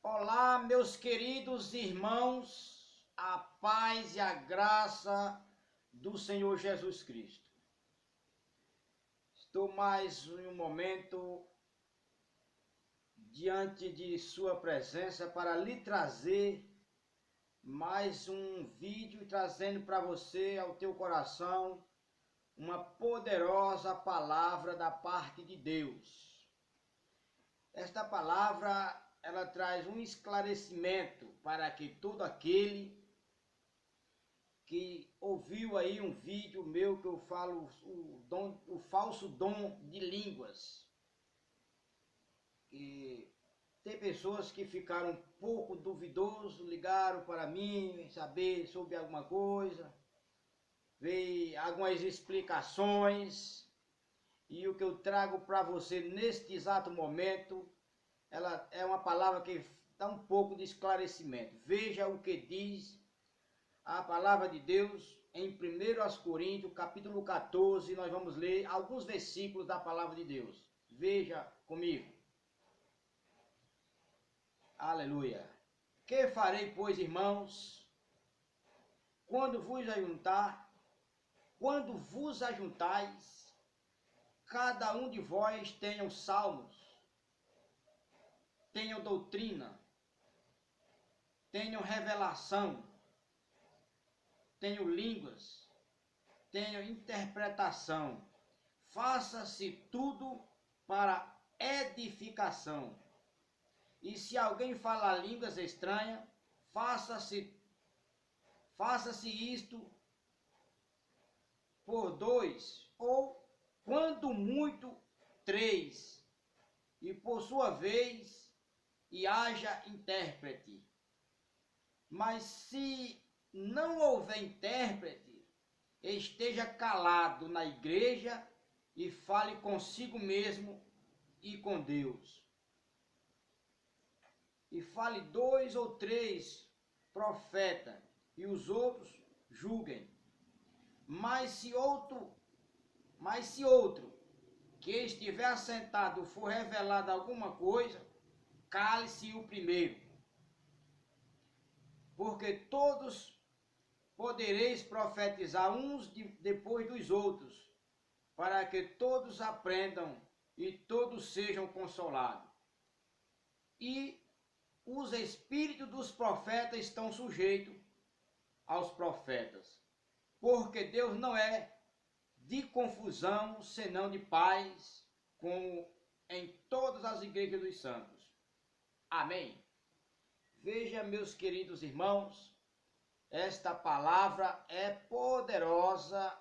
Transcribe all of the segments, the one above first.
Olá, meus queridos irmãos, a paz e a graça do Senhor Jesus Cristo. Estou mais um momento diante de sua presença para lhe trazer mais um vídeo trazendo para você, ao teu coração, uma poderosa palavra da parte de Deus. Esta palavra ela traz um esclarecimento para que todo aquele que ouviu aí um vídeo meu que eu falo o falso dom de línguas. E tem pessoas que ficaram um pouco duvidosos, ligaram para mim, saber sobre alguma coisa, veio algumas explicações, e o que eu trago para você neste exato momento, ela é uma palavra que dá um pouco de esclarecimento. Veja o que diz a palavra de Deus em 1 Coríntios, capítulo 14, nós vamos ler alguns versículos da palavra de Deus. Veja comigo. Aleluia. Que farei, pois, irmãos, quando vos ajuntais, cada um de vós tenha os salmos, tenha doutrina, tenha revelação, tenha línguas, tenha interpretação. Faça-se tudo para edificação. E se alguém falar línguas estranhas, faça-se isto por dois, ou quando muito, três, e por sua vez, e haja intérprete. Mas se não houver intérprete, esteja calado na igreja e fale consigo mesmo e com Deus. E fale 2 ou 3 profetas, e os outros julguem. Mas se outro que estiver assentado for revelado alguma coisa, cale-se o primeiro. Porque todos podereis profetizar uns depois dos outros, para que todos aprendam e todos sejam consolados. E os espíritos dos profetas estão sujeitos aos profetas, porque Deus não é de confusão, senão de paz, como em todas as igrejas dos santos. Amém. Veja, meus queridos irmãos, esta palavra é poderosa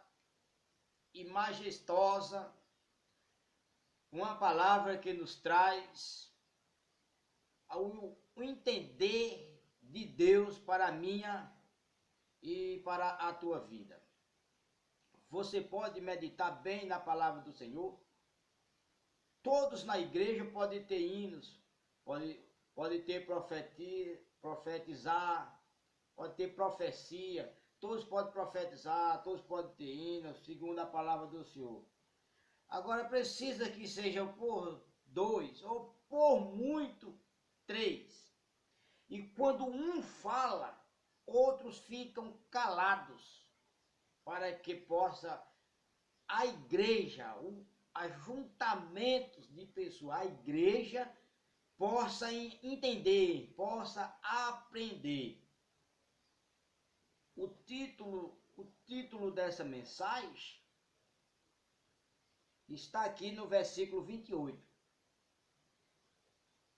e majestosa, uma palavra que nos traz o entender de Deus para a minha e para a tua vida. Você pode meditar bem na palavra do Senhor. Todos na igreja podem ter hinos, pode ter profetizar, pode ter profecia, todos podem profetizar, todos podem ter hinos, segundo a palavra do Senhor. Agora precisa que seja por 2 ou por muito 3. E quando um fala, outros ficam calados, para que possa a igreja, o ajuntamentos de pessoas, a igreja possa entender, possa aprender. O título dessa mensagem está aqui no versículo 28.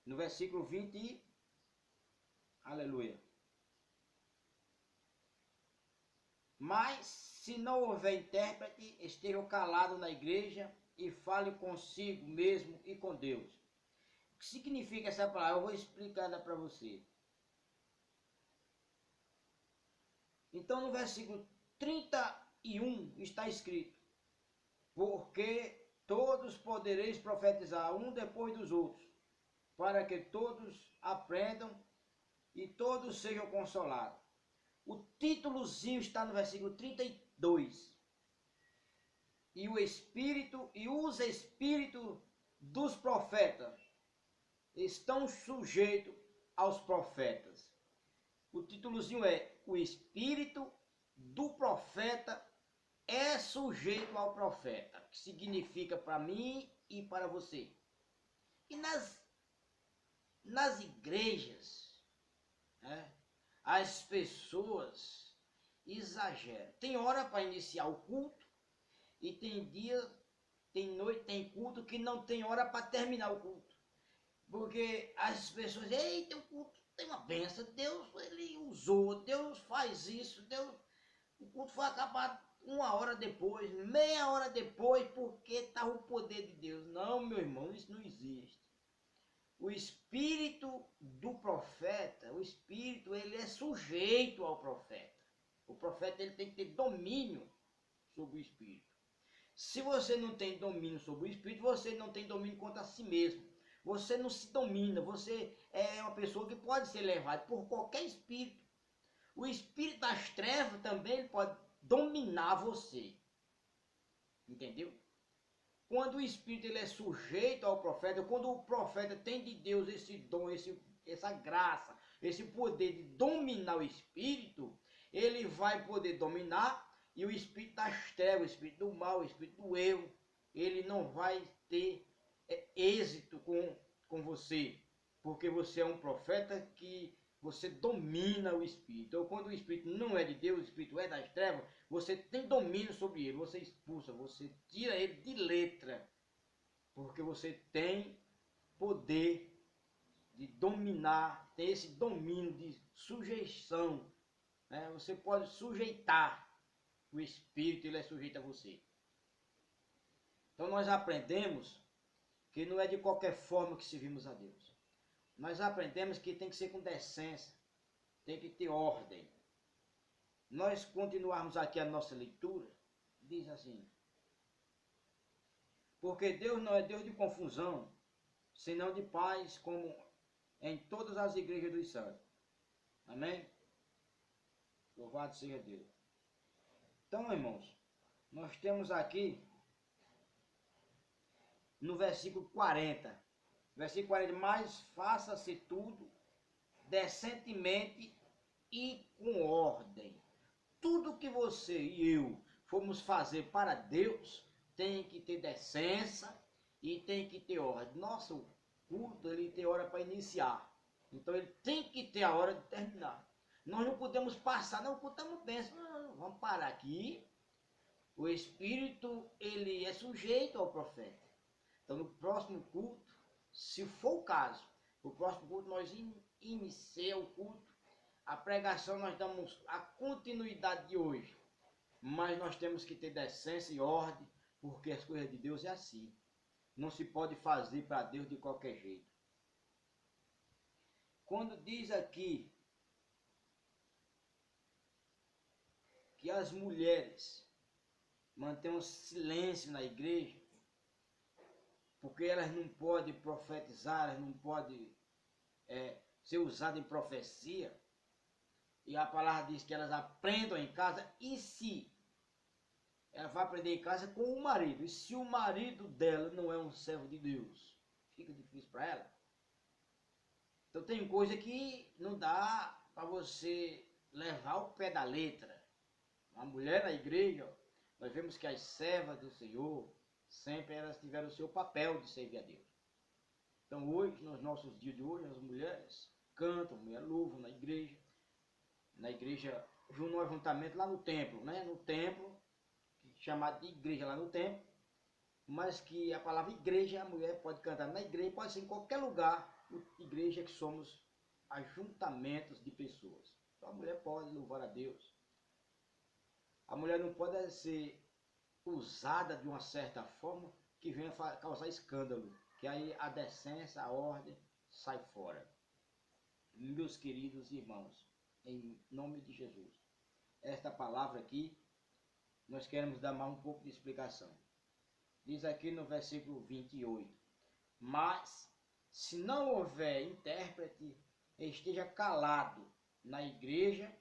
No versículo 20, aleluia. Mas se não houver intérprete, esteja calado na igreja e fale consigo mesmo e com Deus. O que significa essa palavra? Eu vou explicar ela para você. Então no versículo 31 está escrito: porque todos podereis profetizar um depois dos outros, para que todos aprendam e todos sejam consolados. O títulozinho está no versículo 32. E o Espírito e os espíritos dos profetas estão sujeitos aos profetas. O títulozinho é O Espírito do Profeta é sujeito ao profeta, que significa para mim e para você. E nas igrejas, né, as pessoas exageram. Tem hora para iniciar o culto e tem dia, tem noite, tem culto que não tem hora para terminar o culto. Porque as pessoas, eita, o culto tem uma benção, Deus ele usou, Deus faz isso, Deus, o culto foi acabado 1 hora depois, meia hora depois, porque está o poder de Deus. Não, meu irmão, isso não existe. O espírito do profeta, o espírito, ele é sujeito ao profeta. O profeta ele tem que ter domínio sobre o espírito. Se você não tem domínio sobre o espírito, você não tem domínio contra si mesmo. Você não se domina, você é uma pessoa que pode ser levada por qualquer espírito. O espírito das trevas também ele pode dominar você. Entendeu? Quando o espírito ele é sujeito ao profeta, quando o profeta tem de Deus esse dom, essa graça, esse poder de dominar o espírito, ele vai poder dominar e o espírito das trevas, o espírito do mal, o espírito do erro, ele não vai ter êxito com você, porque você é um profeta que você domina o espírito. Então, quando o espírito não é de Deus, o espírito é das trevas, você tem domínio sobre ele, você expulsa, você tira ele de letra, porque você tem poder de dominar, tem esse domínio de sujeição, né? Você pode sujeitar o espírito, ele é sujeito a você. Então nós aprendemos que não é de qualquer forma que servimos a Deus. Nós aprendemos que tem que ser com decência, tem que ter ordem. Nós continuarmos aqui a nossa leitura, diz assim: porque Deus não é Deus de confusão, senão de paz, como em todas as igrejas dos santos. Amém? Louvado seja Deus. Então, irmãos, nós temos aqui no versículo 40. Versículo 40, mas faça-se tudo decentemente e com ordem. Tudo que você e eu formos fazer para Deus tem que ter decência e tem que ter ordem. Nosso culto ele tem hora para iniciar, então ele tem que ter a hora de terminar. Nós não podemos passar, não, cultamos bem, vamos parar aqui. O Espírito ele é sujeito ao profeta. Então no próximo culto, se for o caso, o próximo culto nós iniciamos o culto, a pregação nós damos a continuidade de hoje, mas nós temos que ter decência e ordem, porque as coisas de Deus é assim. Não se pode fazer para Deus de qualquer jeito. Quando diz aqui que as mulheres mantenham silêncio na igreja, porque elas não podem profetizar, elas não podem ser usadas em profecia, e a palavra diz que elas aprendam em casa, e se ela vai aprender em casa com o marido, e se o marido dela não é um servo de Deus, fica difícil para ela. Então tem coisa que não dá para você levar o pé da letra. A mulher na igreja, nós vemos que as servas do Senhor, sempre elas tiveram o seu papel de servir a Deus. Então hoje, nos nossos dias de hoje, as mulheres cantam, mulher louvam na igreja, no ajuntamento lá no templo, né? No templo, chamado de igreja lá no templo, mas que a palavra igreja, a mulher pode cantar na igreja, pode ser em qualquer lugar, igreja que somos ajuntamentos de pessoas. Então a mulher pode louvar a Deus. A mulher não pode ser usada de uma certa forma que venha causar escândalo, que aí a decência, a ordem sai fora. Meus queridos irmãos, em nome de Jesus, esta palavra aqui, nós queremos dar mais um pouco de explicação. Diz aqui no versículo 28, mas se não houver intérprete, esteja calado na igreja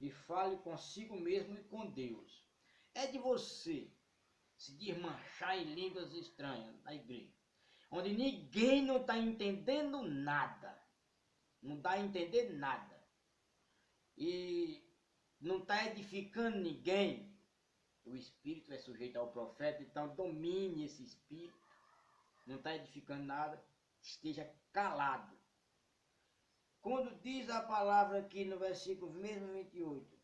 e fale consigo mesmo e com Deus. É de você se desmanchar em línguas estranhas na igreja, onde ninguém não está entendendo nada. não dá a entender nada. E não está edificando ninguém. O espírito é sujeito ao profeta, então domine esse espírito. Não está edificando nada, esteja calado. Quando diz a palavra aqui no versículo mesmo 28,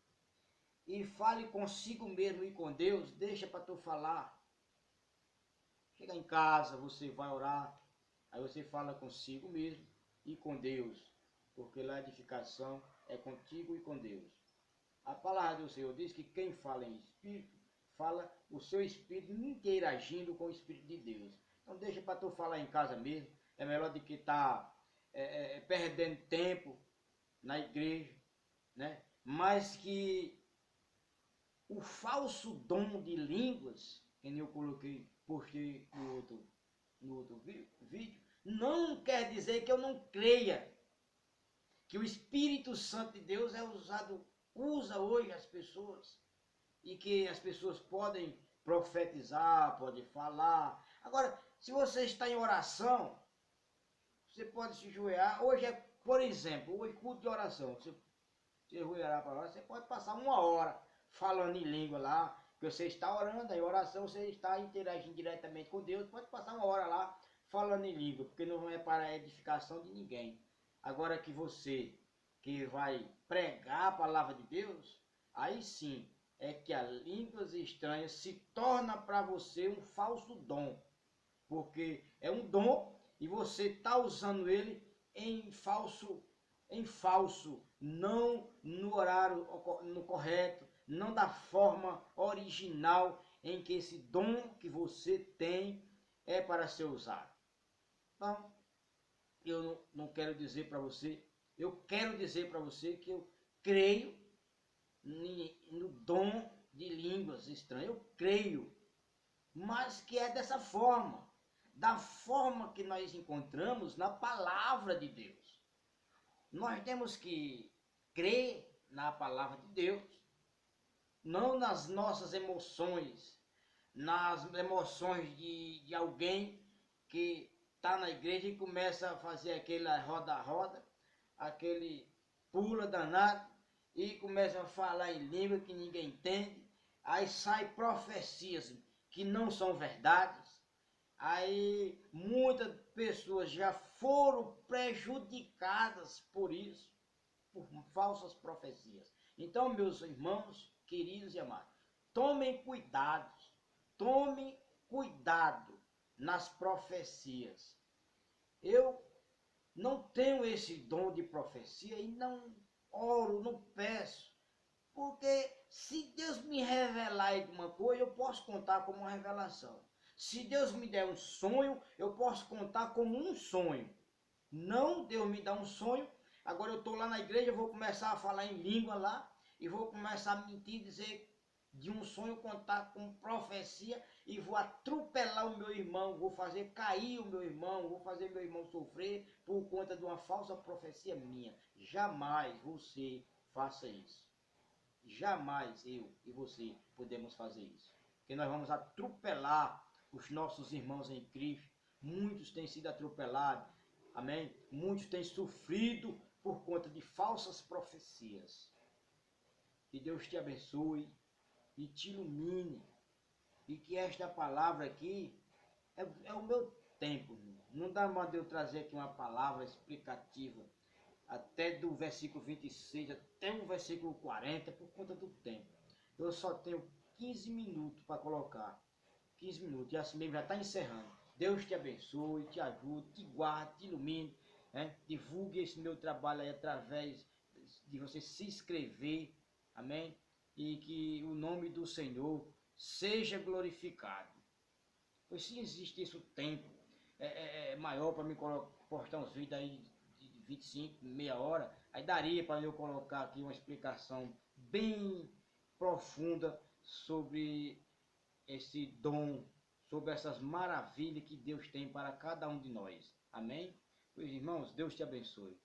e fale consigo mesmo e com Deus, deixa para tu falar. Chega em casa, você vai orar, aí você fala consigo mesmo e com Deus, porque lá a edificação é contigo e com Deus. A palavra do Senhor diz que quem fala em espírito, fala o seu espírito interagindo com o espírito de Deus. Então deixa para tu falar em casa mesmo, é melhor do que estar perdendo tempo na igreja, né? Mas que o falso dom de línguas, que eu postei no outro vídeo, não quer dizer que eu não creia que o Espírito Santo de Deus usa hoje as pessoas, e que as pessoas podem profetizar, podem falar. Agora, se você está em oração, você pode se ajoelhar. Hoje por exemplo, hoje culto de oração. Você ajoelhar para orar, você pode passar 1 hora falando em língua lá, que você está orando, em oração você está interagindo diretamente com Deus, pode passar 1 hora lá falando em língua, porque não é para a edificação de ninguém. Agora que você que vai pregar a palavra de Deus, aí sim é que as línguas estranhas se torna para você um falso dom, porque é um dom e você está usando ele em falso, não no horário no correto, não da forma original em que esse dom que você tem é para ser usado. Então, eu não quero dizer para você, eu quero dizer para você que eu creio no dom de línguas estranhas, eu creio, mas que é dessa forma, da forma que nós encontramos na palavra de Deus. Nós temos que crer na palavra de Deus, não nas nossas emoções, nas emoções de alguém que está na igreja e começa a fazer aquele roda-roda, aquele pula danado, e começa a falar em língua que ninguém entende, aí sai profecias que não são verdades, aí muitas pessoas já foram prejudicadas por isso, por falsas profecias. Então, meus irmãos, queridos e amados, tomem cuidado nas profecias. Eu não tenho esse dom de profecia e não oro, não peço, porque se Deus me revelar alguma coisa, eu posso contar como uma revelação. Se Deus me der um sonho, eu posso contar como um sonho. Não, Deus me dá um sonho, agora eu estou lá na igreja, vou começar a falar em língua lá, e vou começar a mentir, dizer de um sonho, contar com profecia, e vou atropelar o meu irmão, vou fazer cair o meu irmão, vou fazer meu irmão sofrer por conta de uma falsa profecia minha. Jamais você faça isso. Jamais eu e você podemos fazer isso. Porque nós vamos atropelar os nossos irmãos em Cristo. Muitos têm sido atropelados. Amém? Muitos têm sofrido por conta de falsas profecias. Que Deus te abençoe e te ilumine. E que esta palavra aqui é o meu tempo. Não dá mais de eu trazer aqui uma palavra explicativa até do versículo 26 até o versículo 40 por conta do tempo. Eu só tenho 15 minutos para colocar. 15 minutos. E assim mesmo já está encerrando. Deus te abençoe, te ajude, te guarde, te ilumine. Né? Divulgue esse meu trabalho aí através de você se inscrever. Amém? E que o nome do Senhor seja glorificado. Pois se existisse o tempo maior para me postar uns vídeos aí de 25, meia hora, aí daria para eu colocar aqui uma explicação bem profunda sobre esse dom, sobre essas maravilhas que Deus tem para cada um de nós. Amém? Pois irmãos, Deus te abençoe,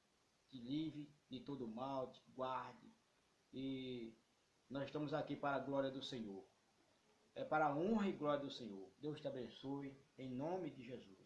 te livre de todo mal, te guarde, e nós estamos aqui para a glória do Senhor. É para a honra e glória do Senhor. Deus te abençoe, em nome de Jesus.